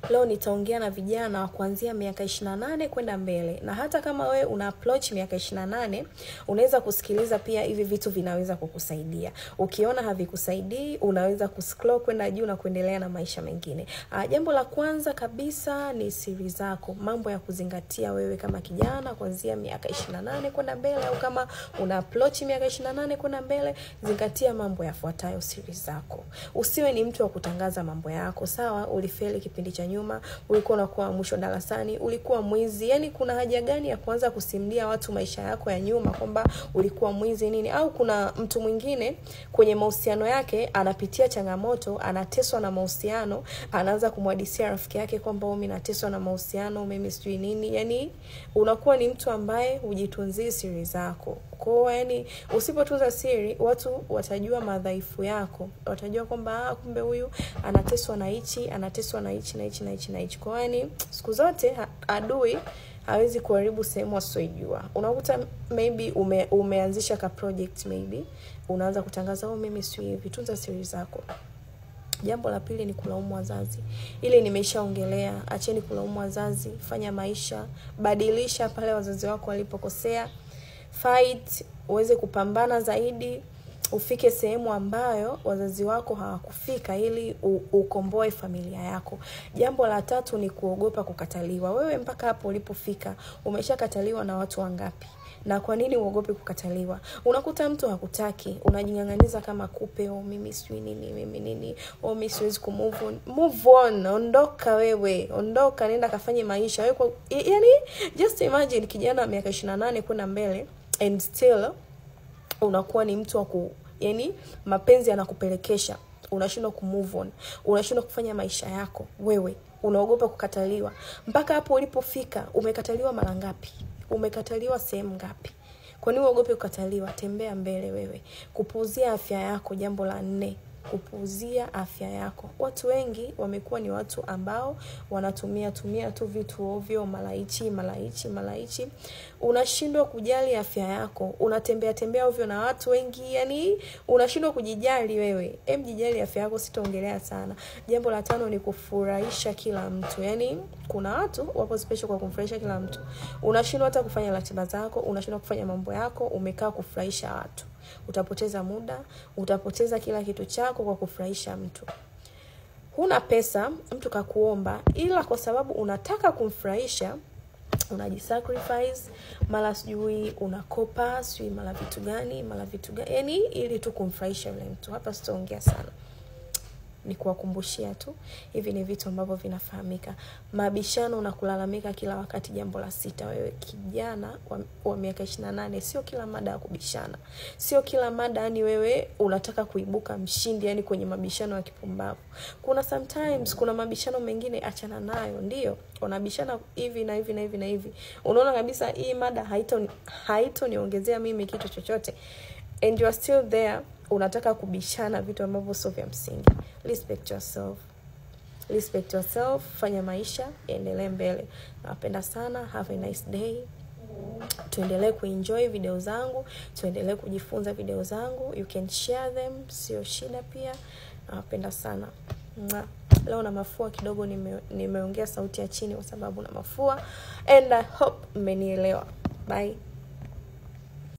Leo nitaongea na vijana kuanzia miaka 28 kwenda mbele. Na hata kama we una approach miaka 28, unaweza kusikiliza pia hivi vitu vinaweza kukusaidia. Ukiona havikusaidii, unaweza kuscroll kwenda juu na kuendelea na maisha mengine. Jambo la kwanza kabisa ni siri zako. Mambo ya kuzingatia wewe kama kijana kuanzia miaka 28 kwenda mbele, au kama una approach miaka 28 kwenda mbele, zingatia mambo yafuatayo: siri zako. Usiwe ni mtu wa kutangaza mambo yako. Sawa, ulifeli kipindi cha nyuma, ulikuwa unakuwa mwisho darasani, ulikuwa mwizi. Yani kuna haja gani ya kuanza kusimulia watu maisha yako ya nyuma kwamba ulikuwa mwizi nini? Au kuna mtu mwingine kwenye mahusiano yake anapitia changamoto, anateswa na mahusiano, anaanza kumhadithia rafiki yake kwamba mimi nateswa na mahusiano, mimi sijui nini. Yani unakuwa ni mtu ambaye hujitunzii siri zako. Kwa yani usipotunza siri, watu watajua madhaifu yako. Watajua kwamba kumbe huyu anateswa na hichi, anateswa na hichi na hichi na hichi na hichi. Kwa yani siku zote adui hawezi kuharibu sehemu asiyojua. Unakuta maybe umeanzisha ka project, maybe unaanza kutangaza mimi sio hivi. Tunza siri zako. Jambo la pili ni kulaumu wazazi. Ile nimeshaongelea. Acheni kulaumu wazazi, fanya maisha, badilisha pale wazazi wako walipokosea. Fight, uweze kupambana zaidi, ufike sehemu ambayo wazazi wako hawakufika, ili ukomboe familia yako. Jambo la tatu ni kuogopa kukataliwa. Wewe mpaka hapo ulipofika umeshakataliwa na watu wangapi? Na kwa nini uogope kukataliwa? Unakuta mtu hakutaki, unajinganganiza kama kupe, mimi sijui nini, mimi nini, mimi siwezi kumove on. Move on, ondoka wewe, ondoka, nenda kafanye maisha. Wewe yani just imagine kijana miaka 28 kwenda mbele and still unakuwa ni mtu wa yani mapenzi yanakupelekesha, unashindwa kumove on, unashindwa kufanya maisha yako. Wewe unaogopa kukataliwa. Mpaka hapo ulipofika umekataliwa mara ngapi? Umekataliwa sehemu ngapi? Kwa nini uogope kukataliwa? Tembea mbele wewe. Kupuuzia afya yako, jambo la 4. Kupuuzia afya yako. Watu wengi wamekuwa ni watu ambao wanatumia tu vitu ovyo, malaichi. Unashindwa kujali afya yako. Unatembea ovyo na watu wengi, yani unashindwa kujijali wewe. Jijali afya yako, sitaongelea sana. Jambo la 5 ni kufurahisha kila mtu. Yani kuna watu wapo special kwa kumfurahisha kila mtu. Unashindwa hata kufanya ratiba zako, unashindwa kufanya mambo yako, umekaa kufurahisha watu. Utapoteza muda, utapoteza kila kitu chako kwa kufurahisha mtu. Huna pesa, mtu kakuomba, ila kwa sababu unataka kumfurahisha, unajisacrifice, mara sijui unakopa, sijui mara vitu gani, yani ili tu kumfurahisha yule mtu. Hapa sitaongea sana, ni kuwakumbushia tu. Hivi ni vitu ambavyo vinafahamika. Mabishano na kulalamika kila wakati, jambo la 6. Wewe kijana wa miaka 28, sio kila mada ya kubishana. Sio kila mada yani wewe unataka kuibuka mshindi yani kwenye mabishano ya kipumbavu. Kuna sometimes kuna mabishano mengine achana nayo. Ndio unabishana hivi na hivi na hivi na hivi, unaona kabisa hii mada haitoniongezea mimi kitu chochote, and you are still there unataka kubishana vitu ambavyo sio vya msingi. Respect yourself, fanya maisha, endelee mbele. Nawapenda sana. Have a nice day. Tuendelee kuenjoy video zangu, tuendelee kujifunza video zangu. You can share them, sio shida pia. Nawapenda sana. Leo na mafua kidogo, nimeongea sauti ya chini kwa sababu na mafua, and I hope mmenielewa. Bye.